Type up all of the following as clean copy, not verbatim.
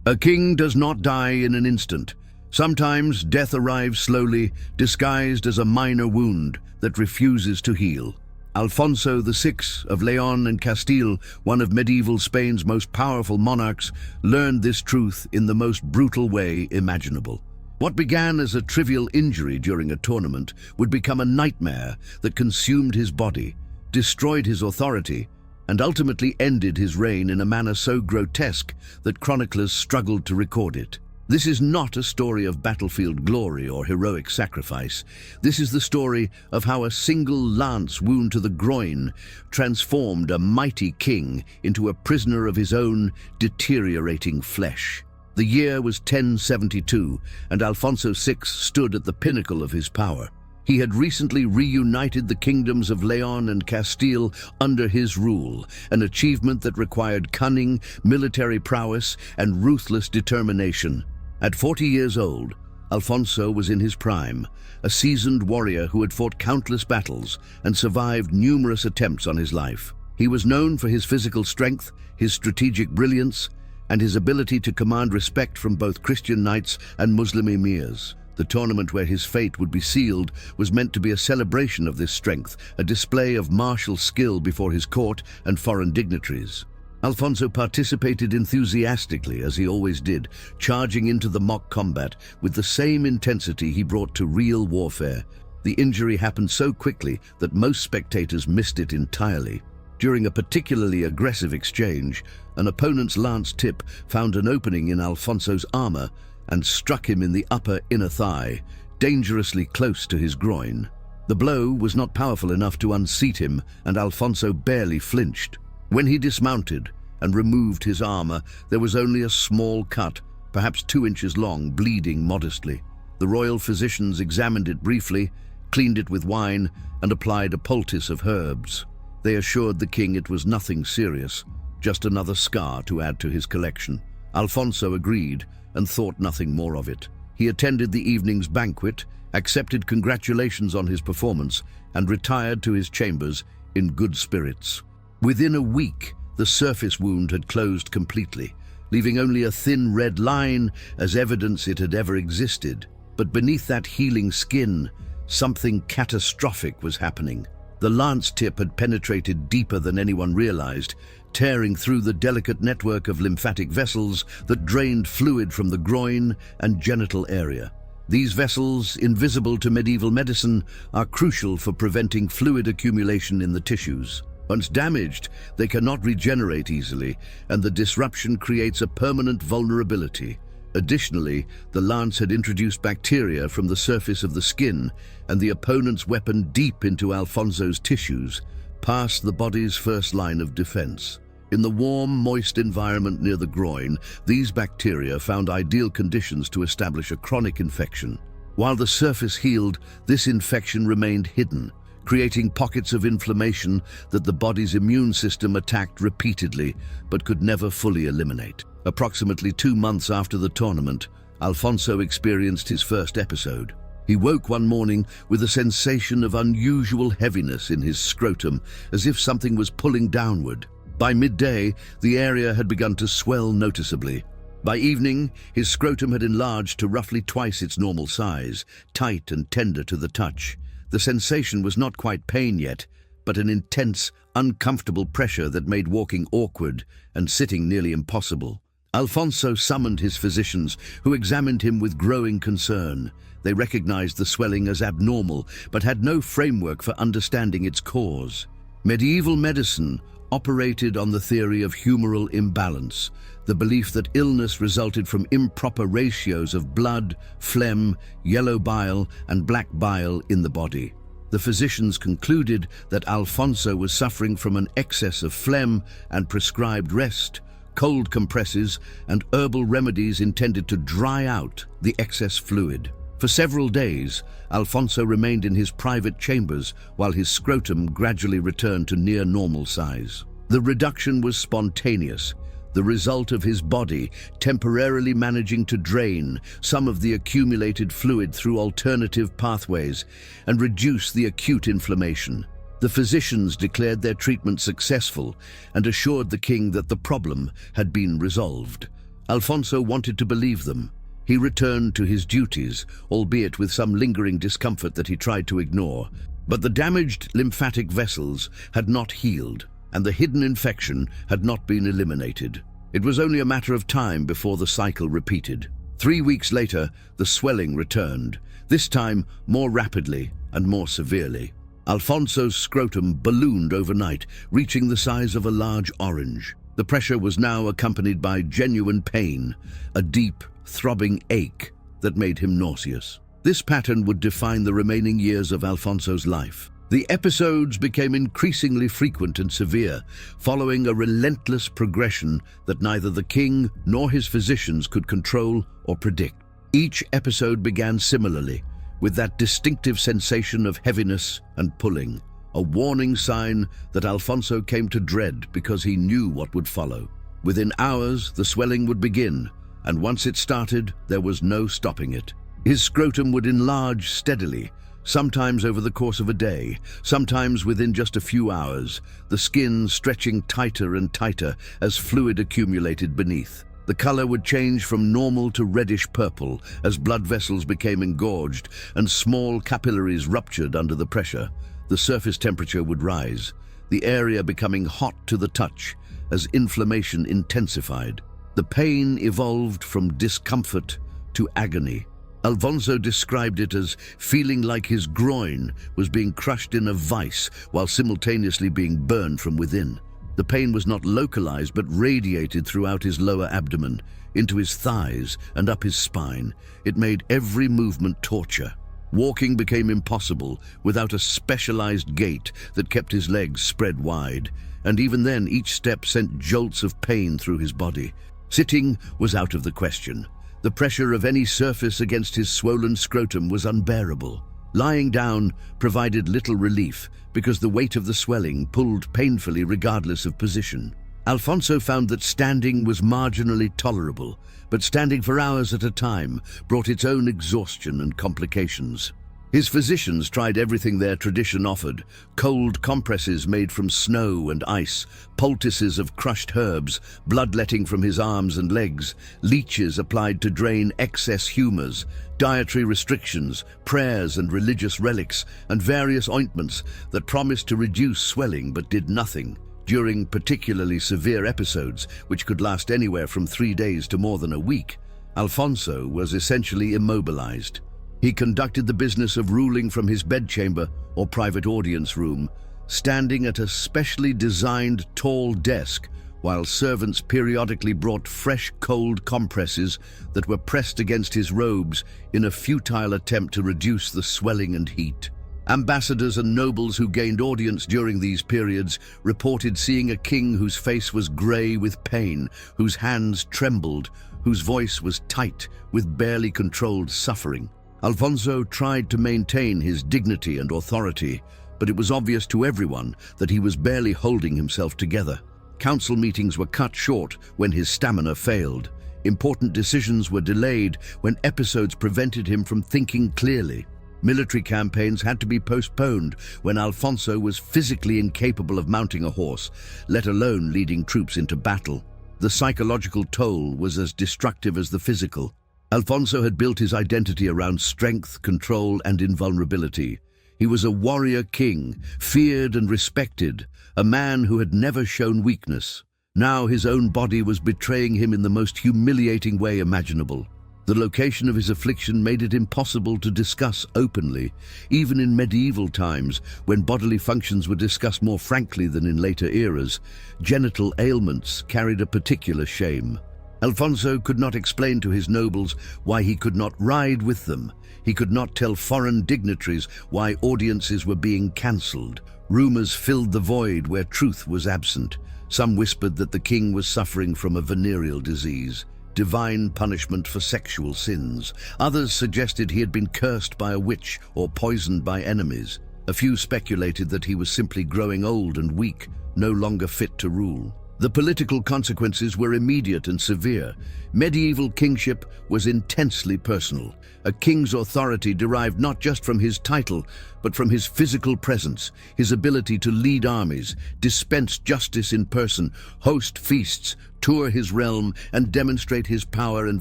A king does not die in an instant. Sometimes death arrives slowly, disguised as a minor wound that refuses to heal. Alfonso VI of Leon and Castile, one of medieval Spain's most powerful monarchs, learned this truth in the most brutal way imaginable. What began as a trivial injury during a tournament would become a nightmare that consumed his body, destroyed his authority, and ultimately ended his reign in a manner so grotesque that chroniclers struggled to record it. This is not a story of battlefield glory or heroic sacrifice. This is the story of how a single lance wound to the groin transformed a mighty king into a prisoner of his own deteriorating flesh. The year was 1072, and Alfonso VI stood at the pinnacle of his power. He had recently reunited the kingdoms of Leon and Castile under his rule, an achievement that required cunning, military prowess, and ruthless determination. At 40 years old, Alfonso was in his prime, a seasoned warrior who had fought countless battles and survived numerous attempts on his life. He was known for his physical strength, his strategic brilliance, and his ability to command respect from both Christian knights and Muslim emirs. The tournament where his fate would be sealed was meant to be a celebration of this strength, a display of martial skill before his court and foreign dignitaries. Alfonso participated enthusiastically, as he always did, charging into the mock combat with the same intensity he brought to real warfare. The injury happened so quickly that most spectators missed it entirely. During a particularly aggressive exchange, an opponent's lance tip found an opening in Alfonso's armor and struck him in the upper inner thigh, dangerously close to his groin. The blow was not powerful enough to unseat him, and Alfonso barely flinched. When he dismounted and removed his armor, there was only a small cut, perhaps 2 inches long, bleeding modestly. The royal physicians examined it briefly, cleaned it with wine, and applied a poultice of herbs. They assured the king it was nothing serious, just another scar to add to his collection. Alfonso agreed and thought nothing more of it. He attended the evening's banquet, accepted congratulations on his performance, and retired to his chambers in good spirits. Within a week, the surface wound had closed completely, leaving only a thin red line as evidence it had ever existed. But beneath that healing skin, something catastrophic was happening. The lance tip had penetrated deeper than anyone realized, tearing through the delicate network of lymphatic vessels that drained fluid from the groin and genital area. These vessels, invisible to medieval medicine, are crucial for preventing fluid accumulation in the tissues. Once damaged, they cannot regenerate easily, and the disruption creates a permanent vulnerability. Additionally, the lance had introduced bacteria from the surface of the skin, and the opponent's weapon deep into Alfonso's tissues, past the body's first line of defense. In the warm, moist environment near the groin, these bacteria found ideal conditions to establish a chronic infection. While the surface healed, this infection remained hidden, creating pockets of inflammation that the body's immune system attacked repeatedly but could never fully eliminate. Approximately 2 months after the tournament, Alfonso experienced his first episode. He woke one morning with a sensation of unusual heaviness in his scrotum, as if something was pulling downward. By midday, the area had begun to swell noticeably. By evening, his scrotum had enlarged to roughly twice its normal size, tight and tender to the touch. The sensation was not quite pain yet, but an intense, uncomfortable pressure that made walking awkward and sitting nearly impossible. Alfonso summoned his physicians, who examined him with growing concern. They recognized the swelling as abnormal, but had no framework for understanding its cause. Medieval medicine operated on the theory of humoral imbalance, the belief that illness resulted from improper ratios of blood, phlegm, yellow bile, and black bile in the body. The physicians concluded that Alfonso was suffering from an excess of phlegm and prescribed rest, cold compresses, and herbal remedies intended to dry out the excess fluid. For several days, Alfonso remained in his private chambers while his scrotum gradually returned to near normal size. The reduction was spontaneous, the result of his body temporarily managing to drain some of the accumulated fluid through alternative pathways and reduce the acute inflammation. The physicians declared their treatment successful and assured the king that the problem had been resolved. Alfonso wanted to believe them. He returned to his duties, albeit with some lingering discomfort that he tried to ignore. But the damaged lymphatic vessels had not healed, and the hidden infection had not been eliminated. It was only a matter of time before the cycle repeated. 3 weeks later, the swelling returned, this time more rapidly and more severely. Alfonso's scrotum ballooned overnight, reaching the size of a large orange. The pressure was now accompanied by genuine pain, a deep, throbbing ache that made him nauseous. This pattern would define the remaining years of Alfonso's life. The episodes became increasingly frequent and severe, following a relentless progression that neither the king nor his physicians could control or predict. Each episode began similarly, with that distinctive sensation of heaviness and pulling, a warning sign that Alfonso came to dread because he knew what would follow. Within hours, the swelling would begin, and once it started, there was no stopping it. His scrotum would enlarge steadily, sometimes over the course of a day, sometimes within just a few hours, the skin stretching tighter and tighter as fluid accumulated beneath. The color would change from normal to reddish purple as blood vessels became engorged and small capillaries ruptured under the pressure. The surface temperature would rise, the area becoming hot to the touch as inflammation intensified. The pain evolved from discomfort to agony. Alfonso described it as feeling like his groin was being crushed in a vice while simultaneously being burned from within. The pain was not localized but radiated throughout his lower abdomen, into his thighs and up his spine. It made every movement torture. Walking became impossible without a specialized gait that kept his legs spread wide, and even then each step sent jolts of pain through his body. Sitting was out of the question. The pressure of any surface against his swollen scrotum was unbearable. Lying down provided little relief because the weight of the swelling pulled painfully regardless of position. Alfonso found that standing was marginally tolerable, but standing for hours at a time brought its own exhaustion and complications. His physicians tried everything their tradition offered: cold compresses made from snow and ice, poultices of crushed herbs, bloodletting from his arms and legs, leeches applied to drain excess humors, dietary restrictions, prayers and religious relics, and various ointments that promised to reduce swelling but did nothing. During particularly severe episodes, which could last anywhere from 3 days to more than a week, Alfonso was essentially immobilized. He conducted the business of ruling from his bedchamber or private audience room, standing at a specially designed tall desk while servants periodically brought fresh cold compresses that were pressed against his robes in a futile attempt to reduce the swelling and heat. Ambassadors and nobles who gained audience during these periods reported seeing a king whose face was grey with pain, whose hands trembled, whose voice was tight with barely controlled suffering. Alfonso tried to maintain his dignity and authority, but it was obvious to everyone that he was barely holding himself together. Council meetings were cut short when his stamina failed. Important decisions were delayed when episodes prevented him from thinking clearly. Military campaigns had to be postponed when Alfonso was physically incapable of mounting a horse, let alone leading troops into battle. The psychological toll was as destructive as the physical. Alfonso had built his identity around strength, control, and invulnerability. He was a warrior king, feared and respected, a man who had never shown weakness. Now his own body was betraying him in the most humiliating way imaginable. The location of his affliction made it impossible to discuss openly, even in medieval times, when bodily functions were discussed more frankly than in later eras. Genital ailments carried a particular shame. Alfonso could not explain to his nobles why he could not ride with them. He could not tell foreign dignitaries why audiences were being cancelled. Rumors filled the void where truth was absent. Some whispered that the king was suffering from a venereal disease, divine punishment for sexual sins. Others suggested he had been cursed by a witch or poisoned by enemies. A few speculated that he was simply growing old and weak, no longer fit to rule. The political consequences were immediate and severe. Medieval kingship was intensely personal. A king's authority derived not just from his title, but from his physical presence, his ability to lead armies, dispense justice in person, host feasts, tour his realm, and demonstrate his power and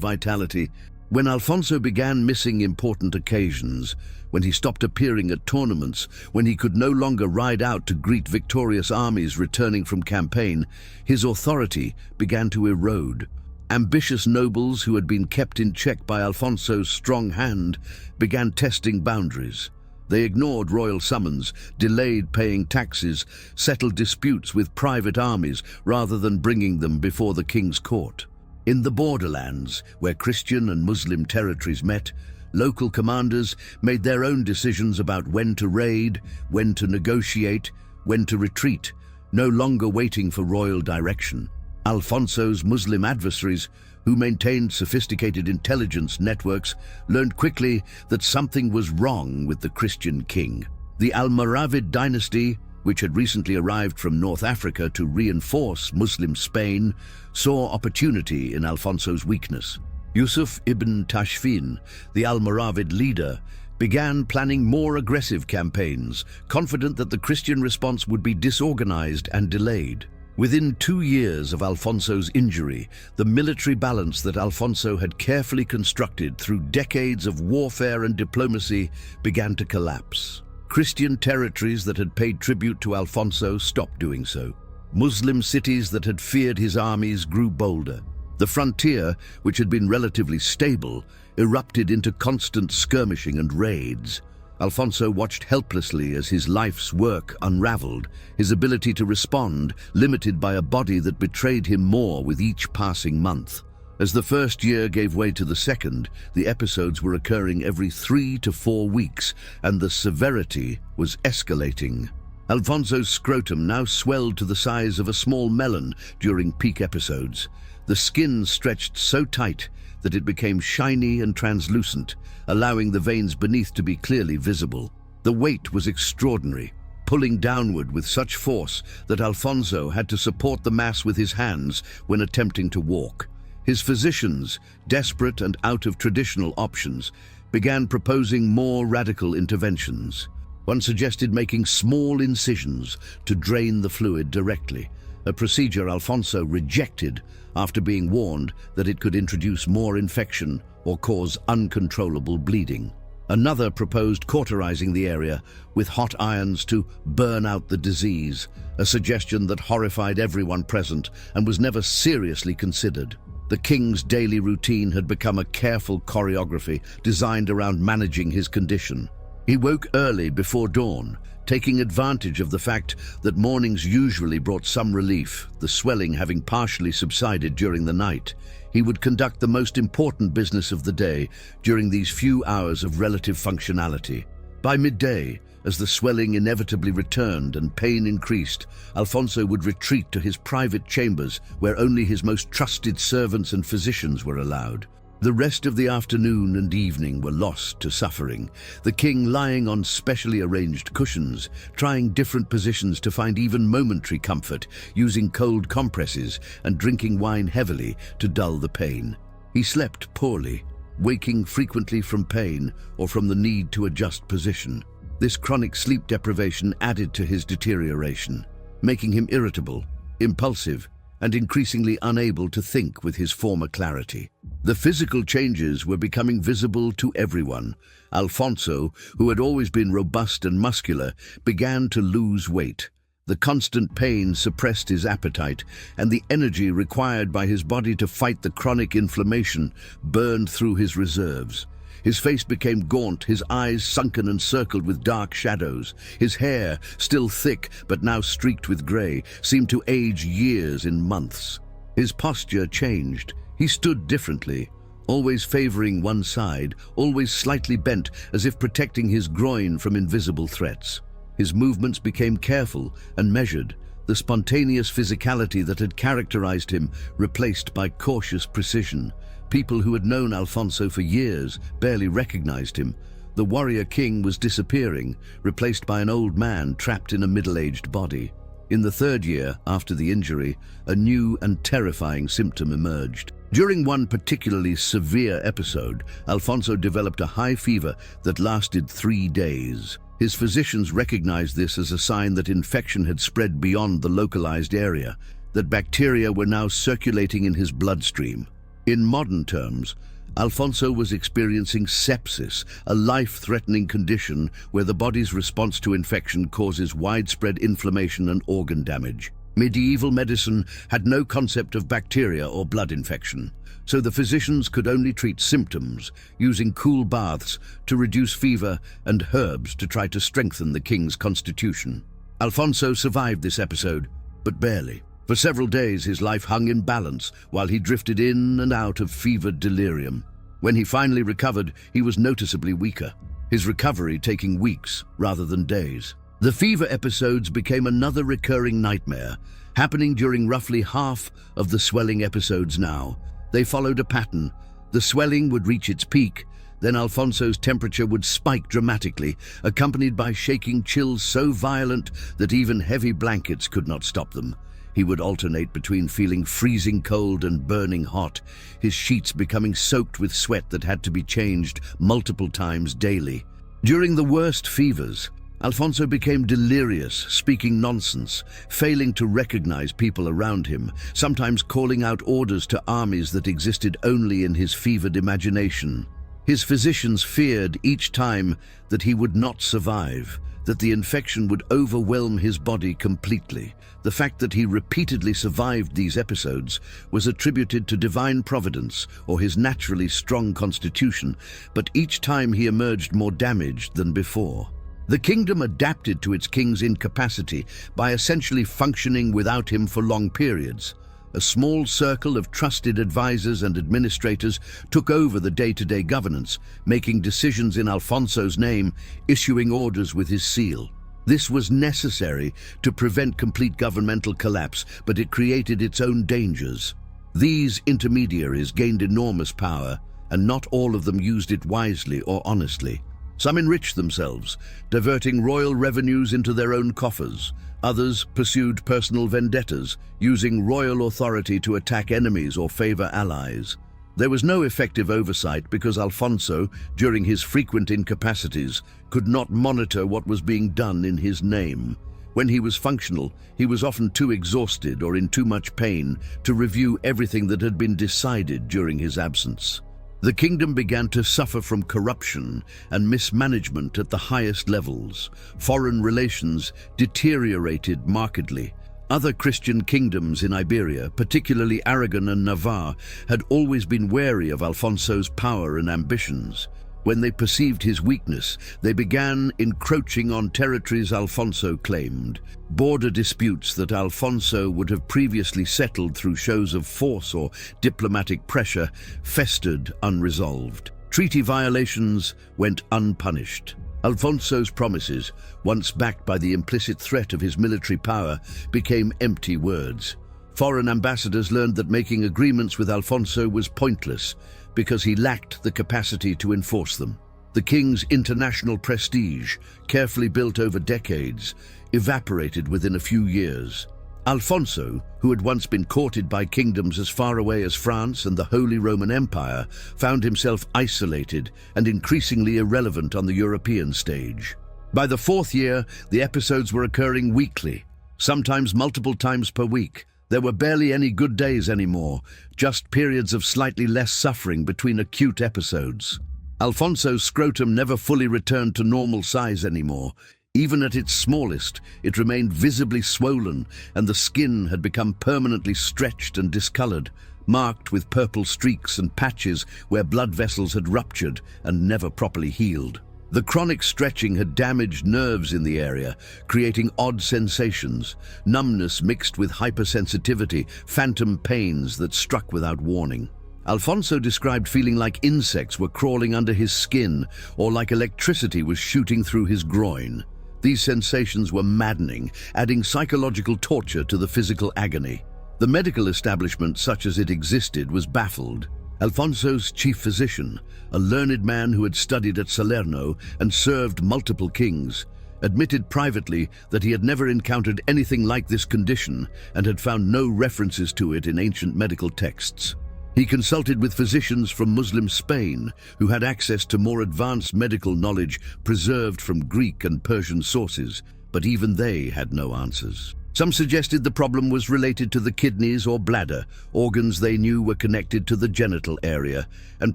vitality. When Alfonso began missing important occasions, when he stopped appearing at tournaments, when he could no longer ride out to greet victorious armies returning from campaign, his authority began to erode. Ambitious nobles who had been kept in check by Alfonso's strong hand began testing boundaries. They ignored royal summons, delayed paying taxes, settled disputes with private armies rather than bringing them before the king's court. In the borderlands, where Christian and Muslim territories met, local commanders made their own decisions about when to raid, when to negotiate, when to retreat, no longer waiting for royal direction. Alfonso's Muslim adversaries, who maintained sophisticated intelligence networks, learned quickly that something was wrong with the Christian king. The Almoravid dynasty, which had recently arrived from North Africa to reinforce Muslim Spain, saw opportunity in Alfonso's weakness. Yusuf ibn Tashfin, the Almoravid leader, began planning more aggressive campaigns, confident that the Christian response would be disorganized and delayed. Within 2 years of Alfonso's injury, the military balance that Alfonso had carefully constructed through decades of warfare and diplomacy began to collapse. Christian territories that had paid tribute to Alfonso stopped doing so. Muslim cities that had feared his armies grew bolder. The frontier, which had been relatively stable, erupted into constant skirmishing and raids. Alfonso watched helplessly as his life's work unraveled, his ability to respond limited by a body that betrayed him more with each passing month. As the first year gave way to the second, the episodes were occurring every 3 to 4 weeks, and the severity was escalating. Alfonso's scrotum now swelled to the size of a small melon during peak episodes. The skin stretched so tight that it became shiny and translucent, allowing the veins beneath to be clearly visible. The weight was extraordinary, pulling downward with such force that Alfonso had to support the mass with his hands when attempting to walk. His physicians, desperate and out of traditional options, began proposing more radical interventions. One suggested making small incisions to drain the fluid directly, a procedure Alfonso rejected after being warned that it could introduce more infection or cause uncontrollable bleeding. Another proposed cauterizing the area with hot irons to burn out the disease, a suggestion that horrified everyone present and was never seriously considered. The king's daily routine had become a careful choreography designed around managing his condition. He woke early before dawn, taking advantage of the fact that mornings usually brought some relief, the swelling having partially subsided during the night. He would conduct the most important business of the day during these few hours of relative functionality. By midday, as the swelling inevitably returned and pain increased, Alfonso would retreat to his private chambers where only his most trusted servants and physicians were allowed. The rest of the afternoon and evening were lost to suffering, the king lying on specially arranged cushions, trying different positions to find even momentary comfort, using cold compresses and drinking wine heavily to dull the pain. He slept poorly, waking frequently from pain or from the need to adjust position. This chronic sleep deprivation added to his deterioration, making him irritable, impulsive, and increasingly unable to think with his former clarity. The physical changes were becoming visible to everyone. Alfonso, who had always been robust and muscular, began to lose weight. The constant pain suppressed his appetite, and the energy required by his body to fight the chronic inflammation burned through his reserves. His face became gaunt, his eyes sunken and circled with dark shadows. His hair, still thick but now streaked with grey, seemed to age years in months. His posture changed. He stood differently, always favoring one side, always slightly bent, as if protecting his groin from invisible threats. His movements became careful and measured, the spontaneous physicality that had characterized him replaced by cautious precision. People who had known Alfonso for years barely recognized him. The warrior king was disappearing, replaced by an old man trapped in a middle-aged body. In the third year after the injury, a new and terrifying symptom emerged. During one particularly severe episode, Alfonso developed a high fever that lasted 3 days. His physicians recognized this as a sign that infection had spread beyond the localized area, that bacteria were now circulating in his bloodstream. In modern terms, Alfonso was experiencing sepsis, a life-threatening condition where the body's response to infection causes widespread inflammation and organ damage. Medieval medicine had no concept of bacteria or blood infection, so the physicians could only treat symptoms, using cool baths to reduce fever and herbs to try to strengthen the king's constitution. Alfonso survived this episode, but barely. For several days his life hung in balance while he drifted in and out of fevered delirium. When he finally recovered, he was noticeably weaker, his recovery taking weeks rather than days. The fever episodes became another recurring nightmare, happening during roughly half of the swelling episodes now. They followed a pattern. The swelling would reach its peak, then Alfonso's temperature would spike dramatically, accompanied by shaking chills so violent that even heavy blankets could not stop them. He would alternate between feeling freezing cold and burning hot, his sheets becoming soaked with sweat that had to be changed multiple times daily. During the worst fevers, Alfonso became delirious, speaking nonsense, failing to recognize people around him, sometimes calling out orders to armies that existed only in his fevered imagination. His physicians feared each time that he would not survive, that the infection would overwhelm his body completely. The fact that he repeatedly survived these episodes was attributed to divine providence or his naturally strong constitution, but each time he emerged more damaged than before. The kingdom adapted to its king's incapacity by essentially functioning without him for long periods. A small circle of trusted advisors and administrators took over the day-to-day governance, making decisions in Alfonso's name, issuing orders with his seal. This was necessary to prevent complete governmental collapse, but it created its own dangers. These intermediaries gained enormous power, and not all of them used it wisely or honestly. Some enriched themselves, diverting royal revenues into their own coffers. Others pursued personal vendettas, using royal authority to attack enemies or favor allies. There was no effective oversight because Alfonso, during his frequent incapacities, could not monitor what was being done in his name. When he was functional, he was often too exhausted or in too much pain to review everything that had been decided during his absence. The kingdom began to suffer from corruption and mismanagement at the highest levels. Foreign relations deteriorated markedly. Other Christian kingdoms in Iberia, particularly Aragon and Navarre, had always been wary of Alfonso's power and ambitions. When they perceived his weakness, they began encroaching on territories Alfonso claimed. Border disputes that Alfonso would have previously settled through shows of force or diplomatic pressure festered unresolved. Treaty violations went unpunished. Alfonso's promises, once backed by the implicit threat of his military power, became empty words. Foreign ambassadors learned that making agreements with Alfonso was pointless because he lacked the capacity to enforce them. The king's international prestige, carefully built over decades, evaporated within a few years. Alfonso, who had once been courted by kingdoms as far away as France and the Holy Roman Empire, found himself isolated and increasingly irrelevant on the European stage. By the 4th year, the episodes were occurring weekly, sometimes multiple times per week. There were barely any good days anymore, just periods of slightly less suffering between acute episodes. Alfonso's scrotum never fully returned to normal size anymore. Even at its smallest, it remained visibly swollen, and the skin had become permanently stretched and discolored, marked with purple streaks and patches where blood vessels had ruptured and never properly healed. The chronic stretching had damaged nerves in the area, creating odd sensations, numbness mixed with hypersensitivity, phantom pains that struck without warning. Alfonso described feeling like insects were crawling under his skin or like electricity was shooting through his groin. These sensations were maddening, adding psychological torture to the physical agony. The medical establishment, such as it existed, was baffled. Alfonso's chief physician, a learned man who had studied at Salerno and served multiple kings, admitted privately that he had never encountered anything like this condition and had found no references to it in ancient medical texts. He consulted with physicians from Muslim Spain who had access to more advanced medical knowledge preserved from Greek and Persian sources, but even they had no answers. Some suggested the problem was related to the kidneys or bladder, organs they knew were connected to the genital area, and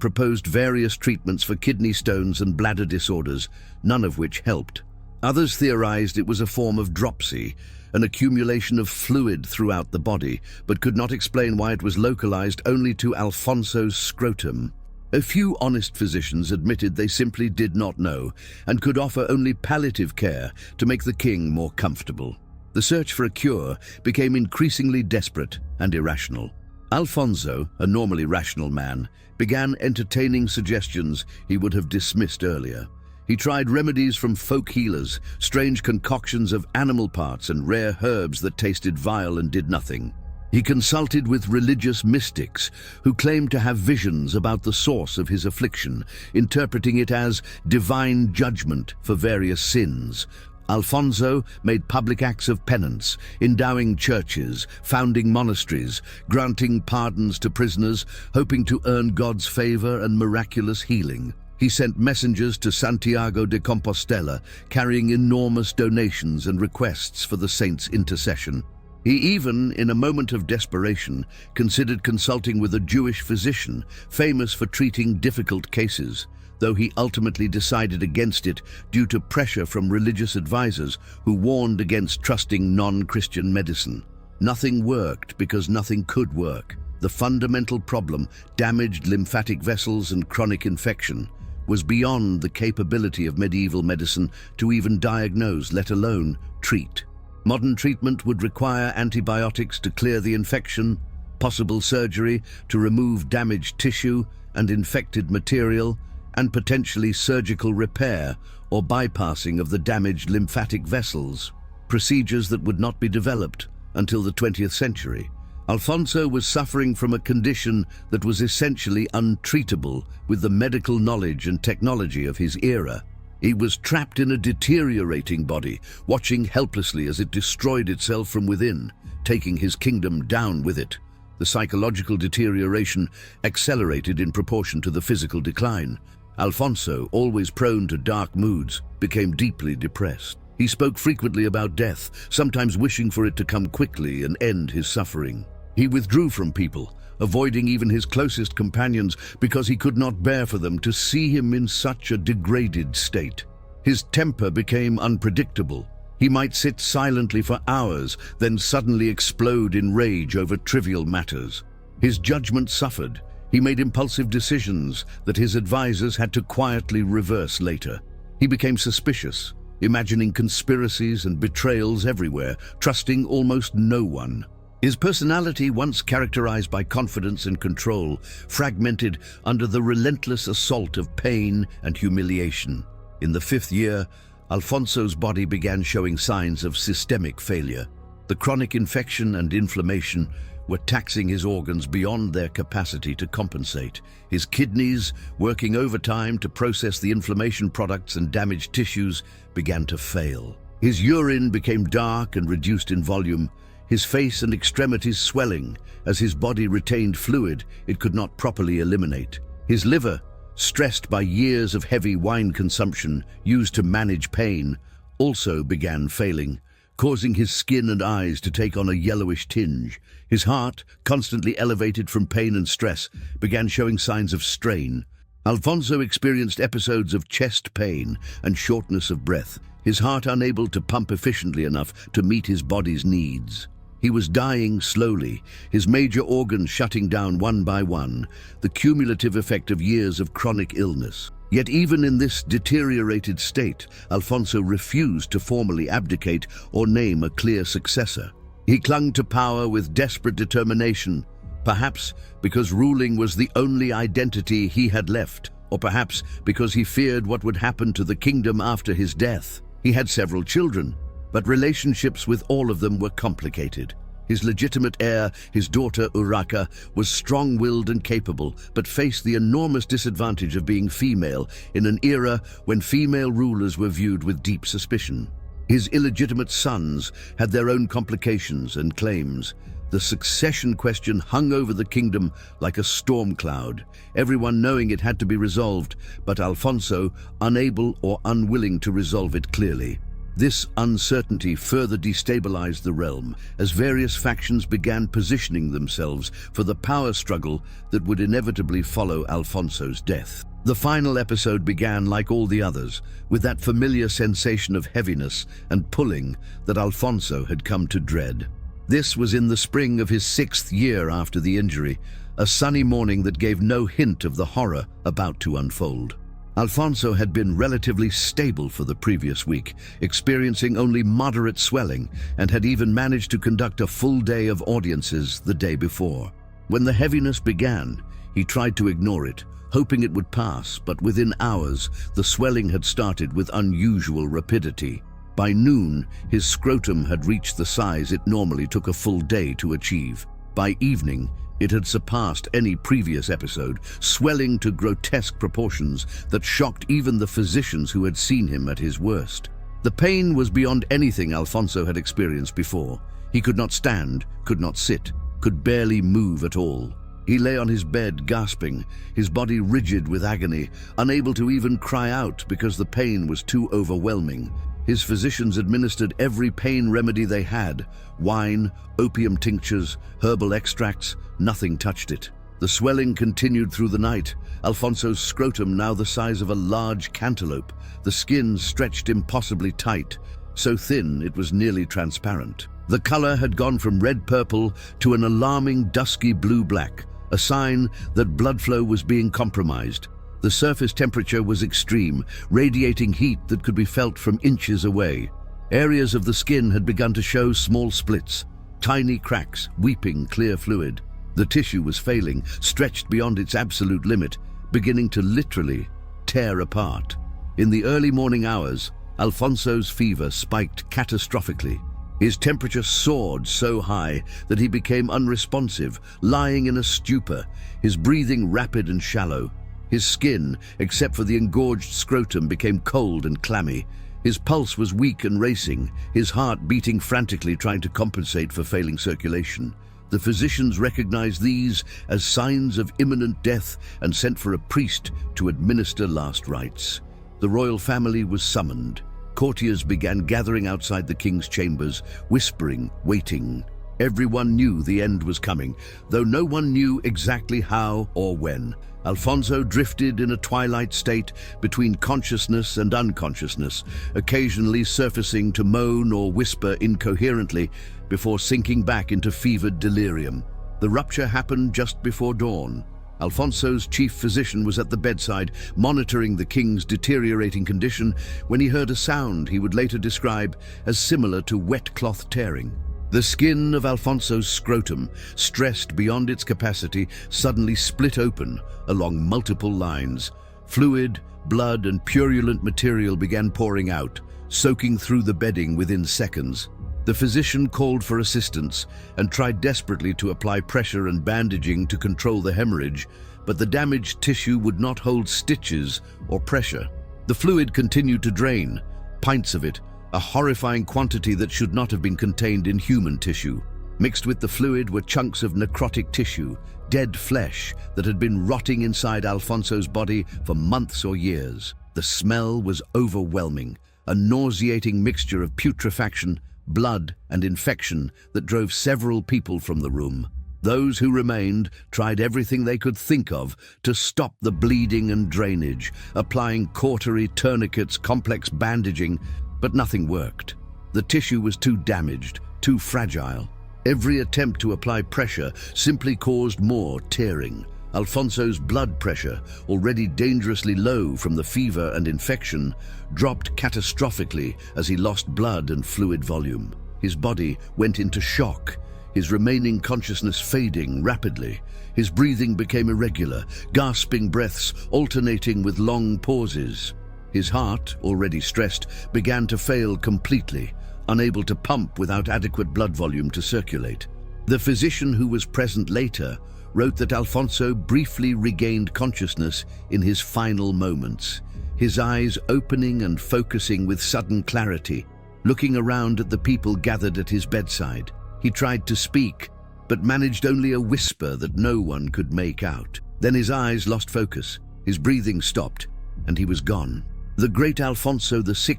proposed various treatments for kidney stones and bladder disorders, none of which helped. Others theorized it was a form of dropsy, an accumulation of fluid throughout the body, but could not explain why it was localized only to Alfonso's scrotum. A few honest physicians admitted they simply did not know and could offer only palliative care to make the king more comfortable. The search for a cure became increasingly desperate and irrational. Alfonso, a normally rational man, began entertaining suggestions he would have dismissed earlier. He tried remedies from folk healers, strange concoctions of animal parts and rare herbs that tasted vile and did nothing. He consulted with religious mystics who claimed to have visions about the source of his affliction, interpreting it as divine judgment for various sins. Alfonso made public acts of penance, endowing churches, founding monasteries, granting pardons to prisoners, hoping to earn God's favor and miraculous healing. He sent messengers to Santiago de Compostela, carrying enormous donations and requests for the saint's intercession. He even, in a moment of desperation, considered consulting with a Jewish physician, famous for treating difficult cases, though he ultimately decided against it due to pressure from religious advisors who warned against trusting non-Christian medicine. Nothing worked because nothing could work. The fundamental problem, damaged lymphatic vessels and chronic infection, was beyond the capability of medieval medicine to even diagnose, let alone treat. Modern treatment would require antibiotics to clear the infection, possible surgery to remove damaged tissue and infected material, and potentially surgical repair or bypassing of the damaged lymphatic vessels, procedures that would not be developed until the 20th century. Alfonso was suffering from a condition that was essentially untreatable with the medical knowledge and technology of his era. He was trapped in a deteriorating body, watching helplessly as it destroyed itself from within, taking his kingdom down with it. The psychological deterioration accelerated in proportion to the physical decline. Alfonso, always prone to dark moods, became deeply depressed. He spoke frequently about death, sometimes wishing for it to come quickly and end his suffering. He withdrew from people, avoiding even his closest companions because he could not bear for them to see him in such a degraded state. His temper became unpredictable. He might sit silently for hours, then suddenly explode in rage over trivial matters. His judgment suffered. He made impulsive decisions that his advisors had to quietly reverse later. He became suspicious, imagining conspiracies and betrayals everywhere, trusting almost no one. His personality, once characterized by confidence and control, fragmented under the relentless assault of pain and humiliation. In the 5th year, Alfonso's body began showing signs of systemic failure. The chronic infection and inflammation were taxing his organs beyond their capacity to compensate. His kidneys, working overtime to process the inflammation products and damaged tissues, began to fail. His urine became dark and reduced in volume, his face and extremities swelling as his body retained fluid it could not properly eliminate. His liver, stressed by years of heavy wine consumption used to manage pain, also began failing, causing his skin and eyes to take on a yellowish tinge. His heart, constantly elevated from pain and stress, began showing signs of strain. Alfonso experienced episodes of chest pain and shortness of breath, his heart unable to pump efficiently enough to meet his body's needs. He was dying slowly, his major organs shutting down one by one, the cumulative effect of years of chronic illness. Yet even in this deteriorated state, Alfonso refused to formally abdicate or name a clear successor. He clung to power with desperate determination, perhaps because ruling was the only identity he had left, or perhaps because he feared what would happen to the kingdom after his death. He had several children, but relationships with all of them were complicated. His legitimate heir, his daughter Urraca, was strong-willed and capable, but faced the enormous disadvantage of being female in an era when female rulers were viewed with deep suspicion. His illegitimate sons had their own complications and claims. The succession question hung over the kingdom like a storm cloud, everyone knowing it had to be resolved, but Alfonso unable or unwilling to resolve it clearly. This uncertainty further destabilized the realm as various factions began positioning themselves for the power struggle that would inevitably follow Alfonso's death. The final episode began like all the others, with that familiar sensation of heaviness and pulling that Alfonso had come to dread. This was in the spring of his 6th year after the injury, a sunny morning that gave no hint of the horror about to unfold. Alfonso had been relatively stable for the previous week, experiencing only moderate swelling, and had even managed to conduct a full day of audiences the day before. When the heaviness began, he tried to ignore it, hoping it would pass, but within hours, the swelling had started with unusual rapidity. By noon, his scrotum had reached the size it normally took a full day to achieve. By evening, it had surpassed any previous episode, swelling to grotesque proportions that shocked even the physicians who had seen him at his worst. The pain was beyond anything Alfonso had experienced before. He could not stand, could not sit, could barely move at all. He lay on his bed, gasping, his body rigid with agony, unable to even cry out because the pain was too overwhelming. His physicians administered every pain remedy they had: wine, opium tinctures, herbal extracts. Nothing touched it. The swelling continued through the night, Alfonso's scrotum now the size of a large cantaloupe, the skin stretched impossibly tight, so thin it was nearly transparent. The color had gone from red-purple to an alarming dusky blue-black, a sign that blood flow was being compromised. The surface temperature was extreme, radiating heat that could be felt from inches away. Areas of the skin had begun to show small splits, tiny cracks, weeping clear fluid. The tissue was failing, stretched beyond its absolute limit, beginning to literally tear apart. In the early morning hours, Alfonso's fever spiked catastrophically. His temperature soared so high that he became unresponsive, lying in a stupor, his breathing rapid and shallow. His skin, except for the engorged scrotum, became cold and clammy. His pulse was weak and racing, his heart beating frantically, trying to compensate for failing circulation. The physicians recognized these as signs of imminent death and sent for a priest to administer last rites. The royal family was summoned. Courtiers began gathering outside the king's chambers, whispering, waiting. Everyone knew the end was coming, though no one knew exactly how or when. Alfonso drifted in a twilight state between consciousness and unconsciousness, occasionally surfacing to moan or whisper incoherently before sinking back into fevered delirium. The rupture happened just before dawn. Alfonso's chief physician was at the bedside, monitoring the king's deteriorating condition, when he heard a sound he would later describe as similar to wet cloth tearing. The skin of Alfonso's scrotum, stressed beyond its capacity, suddenly split open along multiple lines. Fluid, blood, and purulent material began pouring out, soaking through the bedding within seconds. The physician called for assistance and tried desperately to apply pressure and bandaging to control the hemorrhage, but the damaged tissue would not hold stitches or pressure. The fluid continued to drain, pints of it, a horrifying quantity that should not have been contained in human tissue. Mixed with the fluid were chunks of necrotic tissue, dead flesh that had been rotting inside Alfonso's body for months or years. The smell was overwhelming, a nauseating mixture of putrefaction, blood, and infection that drove several people from the room. Those who remained tried everything they could think of to stop the bleeding and drainage, applying cautery, tourniquets, complex bandaging, but nothing worked. The tissue was too damaged, too fragile. Every attempt to apply pressure simply caused more tearing. Alfonso's blood pressure, already dangerously low from the fever and infection, dropped catastrophically as he lost blood and fluid volume. His body went into shock, his remaining consciousness fading rapidly. His breathing became irregular, gasping breaths alternating with long pauses. His heart, already stressed, began to fail completely, unable to pump without adequate blood volume to circulate. The physician who was present later wrote that Alfonso briefly regained consciousness in his final moments, his eyes opening and focusing with sudden clarity. looking around at the people gathered at his bedside. He tried to speak, but managed only a whisper that no one could make out. Then his eyes lost focus, his breathing stopped, and he was gone. The great Alfonso VI,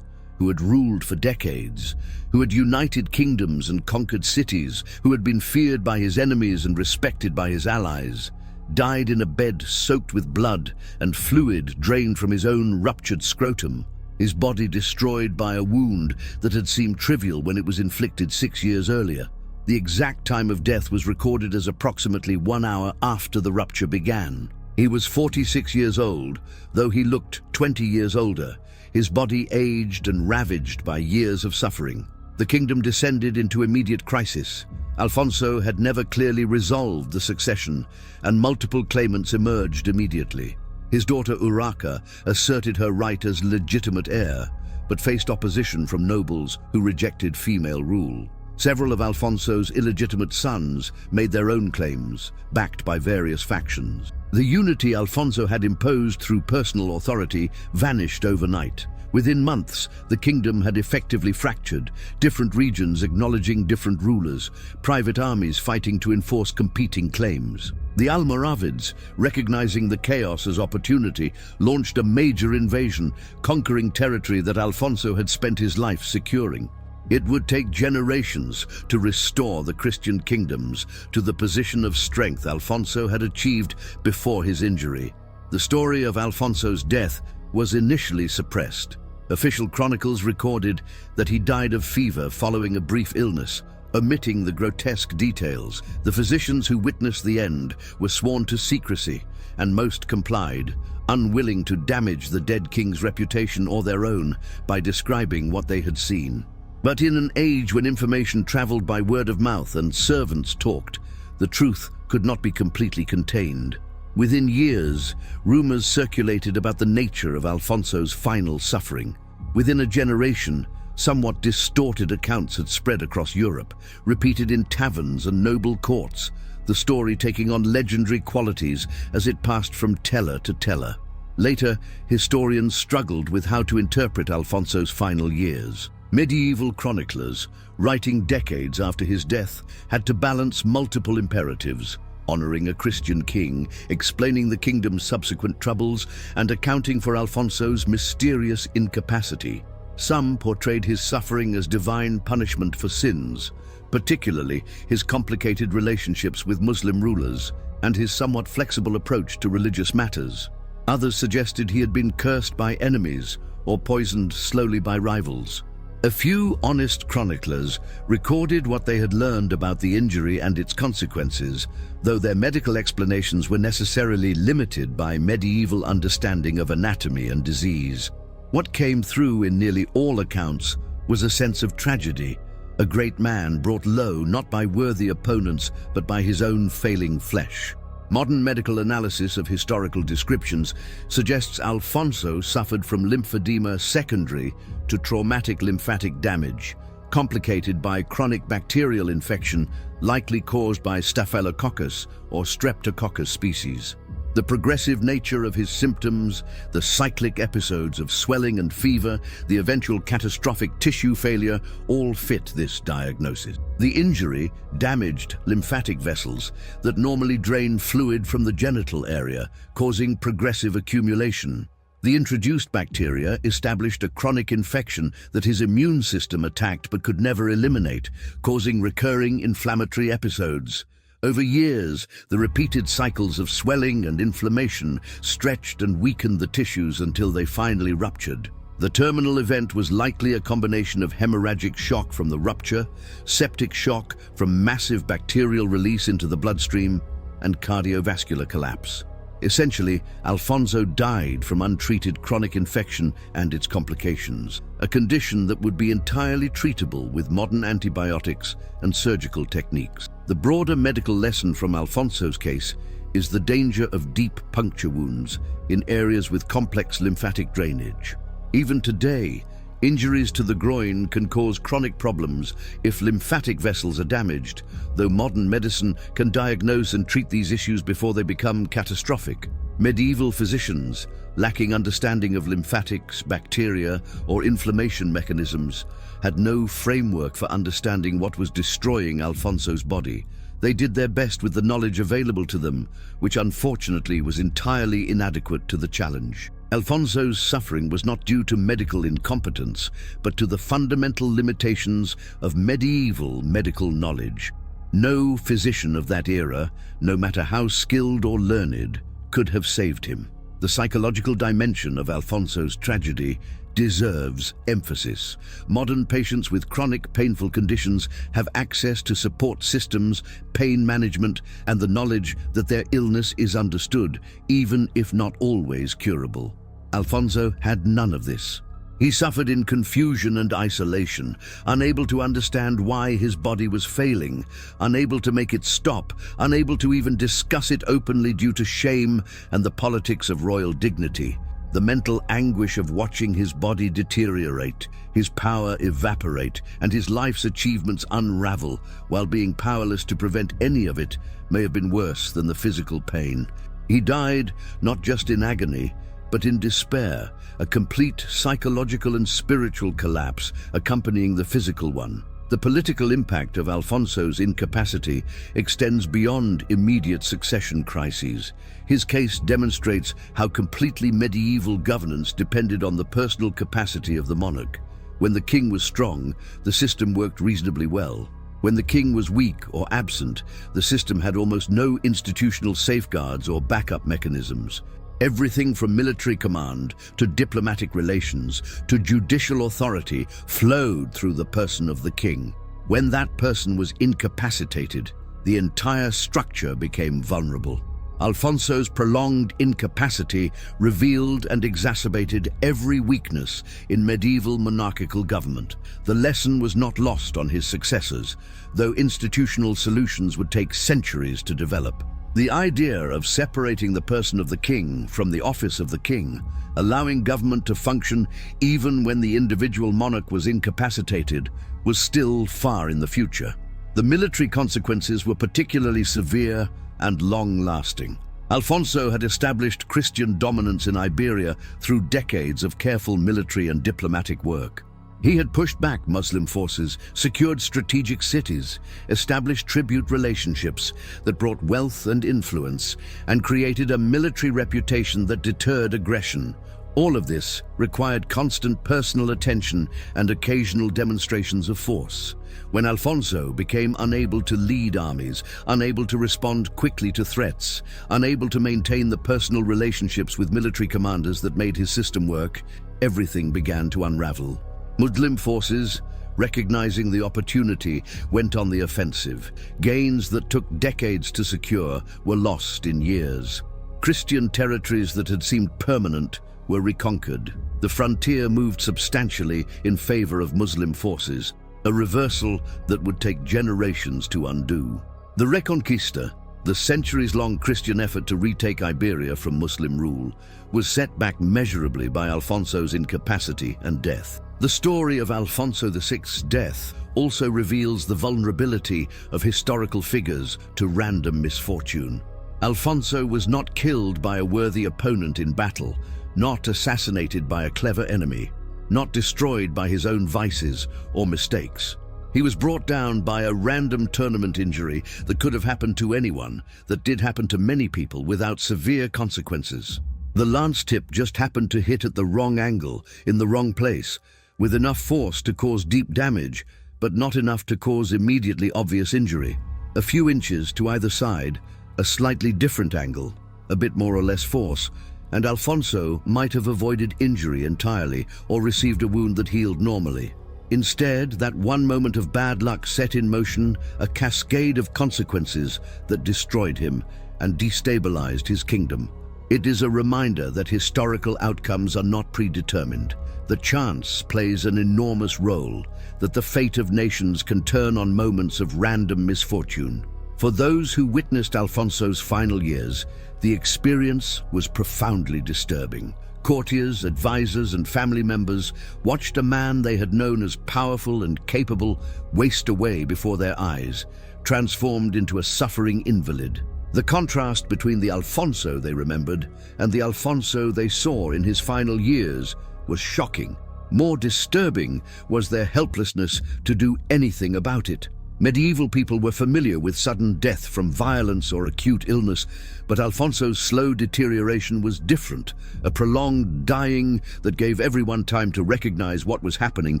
who had ruled for decades, who had united kingdoms and conquered cities, who had been feared by his enemies and respected by his allies, died in a bed soaked with blood and fluid drained from his own ruptured scrotum, his body destroyed by a wound that had seemed trivial when it was inflicted 6 years earlier. The exact time of death was recorded as approximately 1 hour after the rupture began. He was 46 years old, though he looked 20 years older, his body aged and ravaged by years of suffering. The kingdom descended into immediate crisis. Alfonso had never clearly resolved the succession, and multiple claimants emerged immediately. His daughter Urraca asserted her right as legitimate heir, but faced opposition from nobles who rejected female rule. Several of Alfonso's illegitimate sons made their own claims, backed by various factions. The unity Alfonso had imposed through personal authority vanished overnight. Within months, the kingdom had effectively fractured, different regions acknowledging different rulers, private armies fighting to enforce competing claims. The Almoravids, recognizing the chaos as opportunity, launched a major invasion, conquering territory that Alfonso had spent his life securing. It would take generations to restore the Christian kingdoms to the position of strength Alfonso had achieved before his injury. The story of Alfonso's death was initially suppressed. Official chronicles recorded that he died of fever following a brief illness, omitting the grotesque details. The physicians who witnessed the end were sworn to secrecy, and most complied, unwilling to damage the dead king's reputation or their own by describing what they had seen. But in an age when information traveled by word of mouth and servants talked, the truth could not be completely contained. Within years, rumors circulated about the nature of Alfonso's final suffering. Within a generation, somewhat distorted accounts had spread across Europe, repeated in taverns and noble courts, the story taking on legendary qualities as it passed from teller to teller. Later, historians struggled with how to interpret Alfonso's final years. Medieval chroniclers, writing decades after his death, had to balance multiple imperatives: honoring a Christian king, explaining the kingdom's subsequent troubles, and accounting for Alfonso's mysterious incapacity. Some portrayed his suffering as divine punishment for sins, particularly his complicated relationships with Muslim rulers and his somewhat flexible approach to religious matters. Others suggested he had been cursed by enemies or poisoned slowly by rivals. A few honest chroniclers recorded what they had learned about the injury and its consequences, though their medical explanations were necessarily limited by medieval understanding of anatomy and disease. What came through in nearly all accounts was a sense of tragedy, a great man brought low not by worthy opponents but by his own failing flesh. Modern medical analysis of historical descriptions suggests Alfonso suffered from lymphedema secondary to traumatic lymphatic damage, complicated by chronic bacterial infection likely caused by Staphylococcus or Streptococcus species. The progressive nature of his symptoms, the cyclic episodes of swelling and fever, the eventual catastrophic tissue failure, all fit this diagnosis. The injury damaged lymphatic vessels that normally drain fluid from the genital area, causing progressive accumulation. The introduced bacteria established a chronic infection that his immune system attacked but could never eliminate, causing recurring inflammatory episodes. Over years, the repeated cycles of swelling and inflammation stretched and weakened the tissues until they finally ruptured. The terminal event was likely a combination of hemorrhagic shock from the rupture, septic shock from massive bacterial release into the bloodstream, and cardiovascular collapse. Essentially, Alfonso died from untreated chronic infection and its complications, a condition that would be entirely treatable with modern antibiotics and surgical techniques. The broader medical lesson from Alfonso's case is the danger of deep puncture wounds in areas with complex lymphatic drainage. Even today, injuries to the groin can cause chronic problems if lymphatic vessels are damaged, though modern medicine can diagnose and treat these issues before they become catastrophic. Medieval physicians, lacking understanding of lymphatics, bacteria, or inflammation mechanisms, had no framework for understanding what was destroying Alfonso's body. They did their best with the knowledge available to them, which unfortunately was entirely inadequate to the challenge. Alfonso's suffering was not due to medical incompetence, but to the fundamental limitations of medieval medical knowledge. No physician of that era, no matter how skilled or learned, could have saved him. The psychological dimension of Alfonso's tragedy deserves emphasis. Modern patients with chronic painful conditions have access to support systems, pain management, and the knowledge that their illness is understood, even if not always curable. Alfonso had none of this. He suffered in confusion and isolation, unable to understand why his body was failing, unable to make it stop, unable to even discuss it openly due to shame and the politics of royal dignity. The mental anguish of watching his body deteriorate, his power evaporate, and his life's achievements unravel, while being powerless to prevent any of it, may have been worse than the physical pain. He died not just in agony, but in despair, a complete psychological and spiritual collapse accompanying the physical one. The political impact of Alfonso's incapacity extends beyond immediate succession crises. His case demonstrates how completely medieval governance depended on the personal capacity of the monarch. When the king was strong, the system worked reasonably well. When the king was weak or absent, the system had almost no institutional safeguards or backup mechanisms. Everything from military command to diplomatic relations to judicial authority flowed through the person of the king. When that person was incapacitated, the entire structure became vulnerable. Alfonso's prolonged incapacity revealed and exacerbated every weakness in medieval monarchical government. The lesson was not lost on his successors, though institutional solutions would take centuries to develop. The idea of separating the person of the king from the office of the king, allowing government to function even when the individual monarch was incapacitated, was still far in the future. The military consequences were particularly severe and long-lasting. Alfonso had established Christian dominance in Iberia through decades of careful military and diplomatic work. He had pushed back Muslim forces, secured strategic cities, established tribute relationships that brought wealth and influence, and created a military reputation that deterred aggression. All of this required constant personal attention and occasional demonstrations of force. When Alfonso became unable to lead armies, unable to respond quickly to threats, unable to maintain the personal relationships with military commanders that made his system work, everything began to unravel. Muslim forces, recognizing the opportunity, went on the offensive. Gains that took decades to secure were lost in years. Christian territories that had seemed permanent were reconquered. The frontier moved substantially in favor of Muslim forces, a reversal that would take generations to undo. The Reconquista, the centuries-long Christian effort to retake Iberia from Muslim rule, was set back measurably by Alfonso's incapacity and death. The story of Alfonso VI's death also reveals the vulnerability of historical figures to random misfortune. Alfonso was not killed by a worthy opponent in battle, not assassinated by a clever enemy, not destroyed by his own vices or mistakes. He was brought down by a random tournament injury that could have happened to anyone, that did happen to many people without severe consequences. The lance tip just happened to hit at the wrong angle, in the wrong place, with enough force to cause deep damage, but not enough to cause immediately obvious injury. A few inches to either side, a slightly different angle, a bit more or less force, and Alfonso might have avoided injury entirely or received a wound that healed normally. Instead, that one moment of bad luck set in motion a cascade of consequences that destroyed him and destabilized his kingdom. It is a reminder that historical outcomes are not predetermined. The chance plays an enormous role, that the fate of nations can turn on moments of random misfortune. For those who witnessed Alfonso's final years, the experience was profoundly disturbing. Courtiers, advisors, and family members watched a man they had known as powerful and capable waste away before their eyes, transformed into a suffering invalid. The contrast between the Alfonso they remembered and the Alfonso they saw in his final years was shocking. More disturbing was their helplessness to do anything about it. Medieval people were familiar with sudden death from violence or acute illness, but Alfonso's slow deterioration was different, a prolonged dying that gave everyone time to recognize what was happening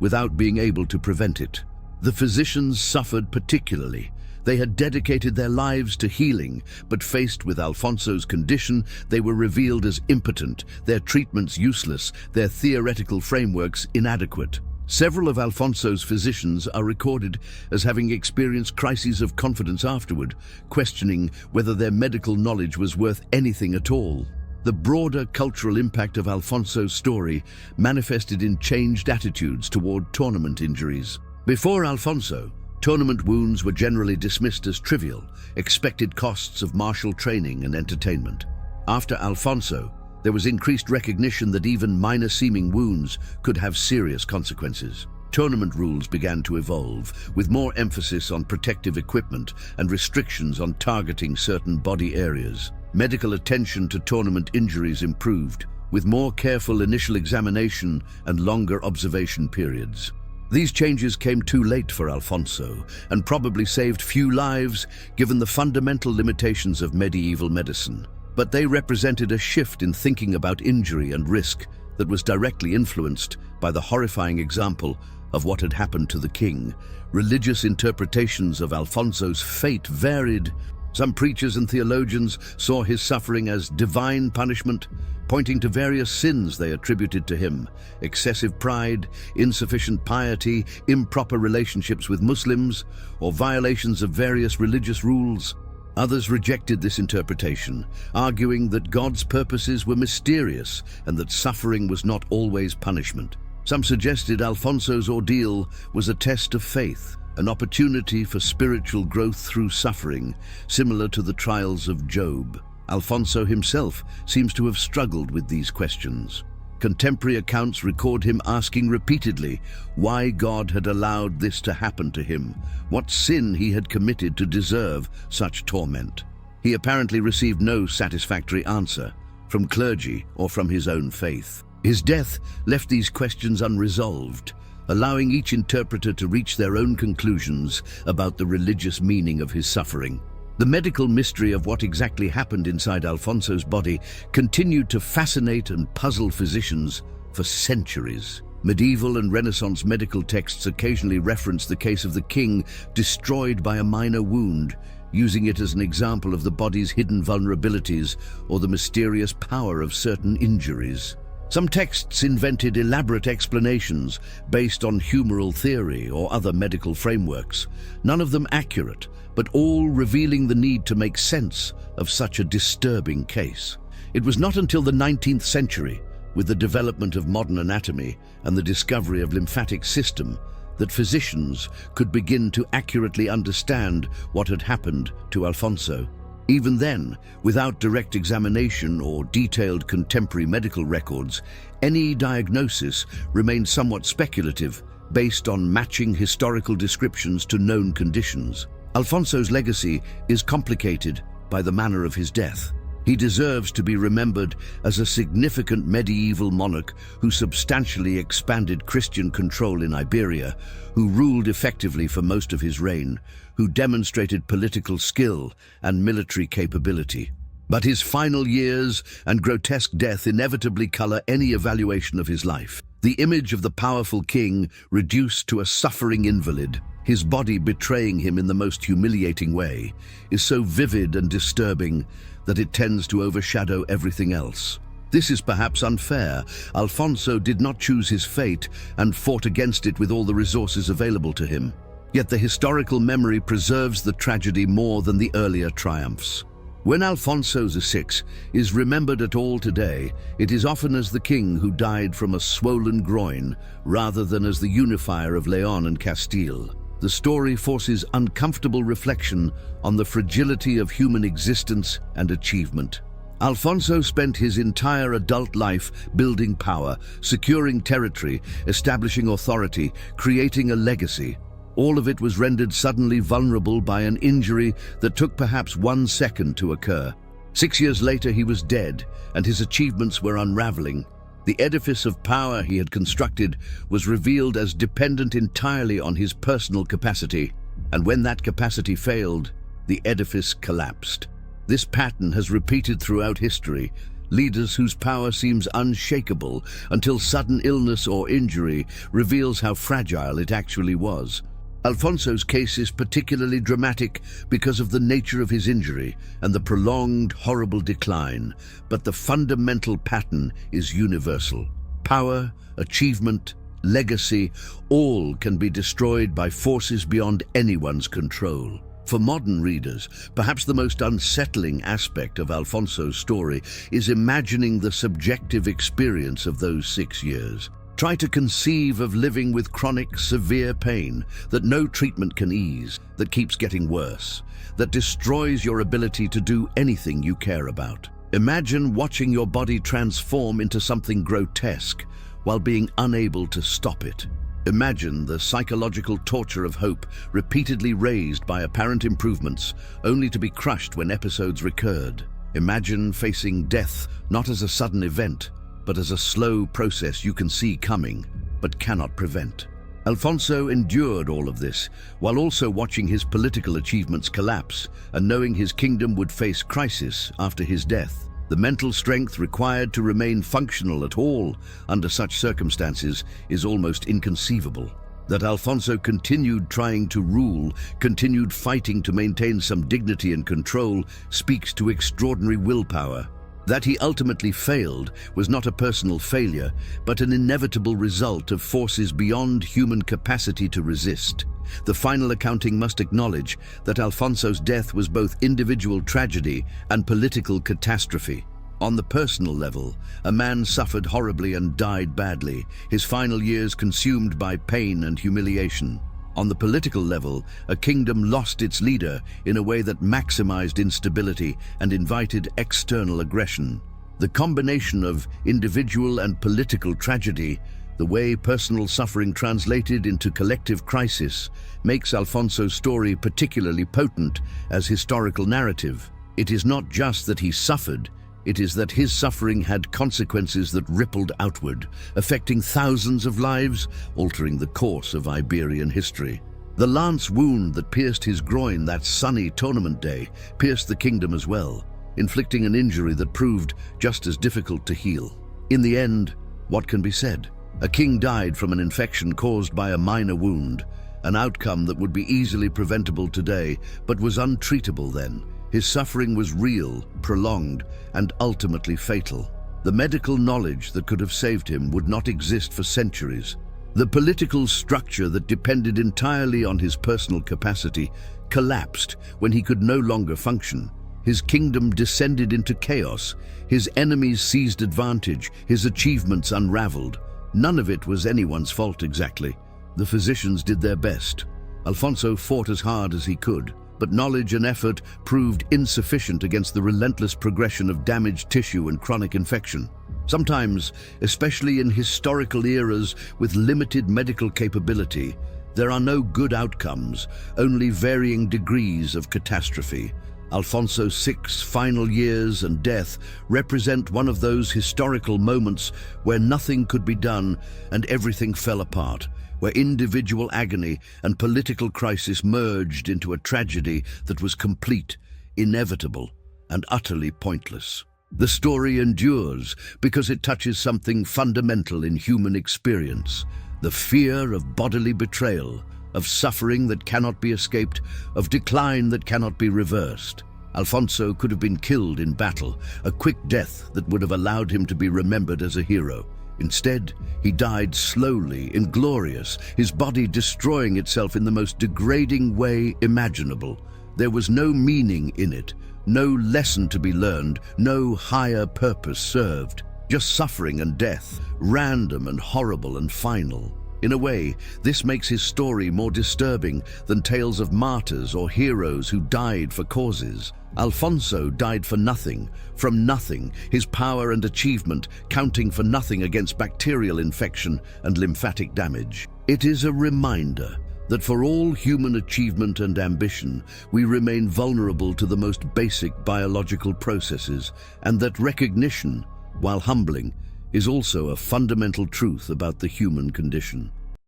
without being able to prevent it. The physicians suffered particularly. They had dedicated their lives to healing, but faced with Alfonso's condition, they were revealed as impotent, their treatments useless, their theoretical frameworks inadequate. Several of Alfonso's physicians are recorded as having experienced crises of confidence afterward, questioning whether their medical knowledge was worth anything at all. The broader cultural impact of Alfonso's story manifested in changed attitudes toward tournament injuries. Before Alfonso, tournament wounds were generally dismissed as trivial, expected costs of martial training and entertainment. After Alfonso, there was increased recognition that even minor-seeming wounds could have serious consequences. Tournament rules began to evolve, with more emphasis on protective equipment and restrictions on targeting certain body areas. Medical attention to tournament injuries improved, with more careful initial examination and longer observation periods. These changes came too late for Alfonso and probably saved few lives given the fundamental limitations of medieval medicine. But they represented a shift in thinking about injury and risk that was directly influenced by the horrifying example of what had happened to the king. Religious interpretations of Alfonso's fate varied. Some preachers and theologians saw his suffering as divine punishment, pointing to various sins they attributed to him: excessive pride, insufficient piety, improper relationships with Muslims, or violations of various religious rules. Others rejected this interpretation, arguing that God's purposes were mysterious and that suffering was not always punishment. Some suggested Alfonso's ordeal was a test of faith, an opportunity for spiritual growth through suffering, similar to the trials of Job. Alfonso himself seems to have struggled with these questions. Contemporary accounts record him asking repeatedly why God had allowed this to happen to him, what sin he had committed to deserve such torment. He apparently received no satisfactory answer from clergy or from his own faith. His death left these questions unresolved, allowing each interpreter to reach their own conclusions about the religious meaning of his suffering. The medical mystery of what exactly happened inside Alfonso's body continued to fascinate and puzzle physicians for centuries. Medieval and Renaissance medical texts occasionally reference the case of the king destroyed by a minor wound, using it as an example of the body's hidden vulnerabilities or the mysterious power of certain injuries. Some texts invented elaborate explanations based on humoral theory or other medical frameworks, none of them accurate, but all revealing the need to make sense of such a disturbing case. It was not until the 19th century, with the development of modern anatomy and the discovery of lymphatic system, that physicians could begin to accurately understand what had happened to Alfonso. Even then, without direct examination or detailed contemporary medical records, any diagnosis remained somewhat speculative, based on matching historical descriptions to known conditions. Alfonso's legacy is complicated by the manner of his death. He deserves to be remembered as a significant medieval monarch who substantially expanded Christian control in Iberia, who ruled effectively for most of his reign, who demonstrated political skill and military capability. But his final years and grotesque death inevitably color any evaluation of his life. The image of the powerful king reduced to a suffering invalid, his body betraying him in the most humiliating way, is so vivid and disturbing that it tends to overshadow everything else. This is perhaps unfair. Alfonso did not choose his fate and fought against it with all the resources available to him. Yet the historical memory preserves the tragedy more than the earlier triumphs. When Alfonso VI is remembered at all today, it is often as the king who died from a swollen groin rather than as the unifier of Leon and Castile. The story forces uncomfortable reflection on the fragility of human existence and achievement. Alfonso spent his entire adult life building power, securing territory, establishing authority, creating a legacy. All of it was rendered suddenly vulnerable by an injury that took perhaps 1 second to occur. 6 years later, he was dead, and his achievements were unraveling. The edifice of power he had constructed was revealed as dependent entirely on his personal capacity, and when that capacity failed, the edifice collapsed. This pattern has repeated throughout history. Leaders whose power seems unshakable until sudden illness or injury reveals how fragile it actually was. Alfonso's case is particularly dramatic because of the nature of his injury and the prolonged, horrible decline, but the fundamental pattern is universal. Power, achievement, legacy, all can be destroyed by forces beyond anyone's control. For modern readers, perhaps the most unsettling aspect of Alfonso's story is imagining the subjective experience of those 6 years. Try to conceive of living with chronic, severe pain that no treatment can ease, that keeps getting worse, that destroys your ability to do anything you care about. Imagine watching your body transform into something grotesque while being unable to stop it. Imagine the psychological torture of hope repeatedly raised by apparent improvements, only to be crushed when episodes recurred. Imagine facing death not as a sudden event, but as a slow process you can see coming, but cannot prevent. Alfonso endured all of this, while also watching his political achievements collapse and knowing his kingdom would face crisis after his death. The mental strength required to remain functional at all under such circumstances is almost inconceivable. That Alfonso continued trying to rule, continued fighting to maintain some dignity and control, speaks to extraordinary willpower. That he ultimately failed was not a personal failure, but an inevitable result of forces beyond human capacity to resist. The final accounting must acknowledge that Alfonso's death was both individual tragedy and political catastrophe. On the personal level, a man suffered horribly and died badly, his final years consumed by pain and humiliation. On the political level, a kingdom lost its leader in a way that maximized instability and invited external aggression. The combination of individual and political tragedy, the way personal suffering translated into collective crisis, makes Alfonso's story particularly potent as historical narrative. It is not just that he suffered, it is that his suffering had consequences that rippled outward, affecting thousands of lives, altering the course of Iberian history. The lance wound that pierced his groin that sunny tournament day pierced the kingdom as well, inflicting an injury that proved just as difficult to heal. In the end, what can be said? A king died from an infection caused by a minor wound, an outcome that would be easily preventable today, but was untreatable then. His suffering was real, prolonged, and ultimately fatal. The medical knowledge that could have saved him would not exist for centuries. The political structure that depended entirely on his personal capacity collapsed when he could no longer function. His kingdom descended into chaos. His enemies seized advantage, his achievements unraveled. None of it was anyone's fault exactly. The physicians did their best. Alfonso fought as hard as he could, but knowledge and effort proved insufficient against the relentless progression of damaged tissue and chronic infection. Sometimes, especially in historical eras with limited medical capability, there are no good outcomes, only varying degrees of catastrophe. Alfonso VI's final years and death represent one of those historical moments where nothing could be done and everything fell apart, where individual agony and political crisis merged into a tragedy that was complete, inevitable, and utterly pointless. The story endures because it touches something fundamental in human experience: the fear of bodily betrayal, of suffering that cannot be escaped, of decline that cannot be reversed. Alfonso could have been killed in battle, a quick death that would have allowed him to be remembered as a hero. Instead, he died slowly, inglorious, his body destroying itself in the most degrading way imaginable. There was no meaning in it, no lesson to be learned, no higher purpose served. Just suffering and death, random and horrible and final. In a way, this makes his story more disturbing than tales of martyrs or heroes who died for causes. Alfonso died for nothing, from nothing, his power and achievement counting for nothing against bacterial infection and lymphatic damage. It is a reminder that for all human achievement and ambition, we remain vulnerable to the most basic biological processes, and that recognition, while humbling, is also a fundamental truth about the human condition.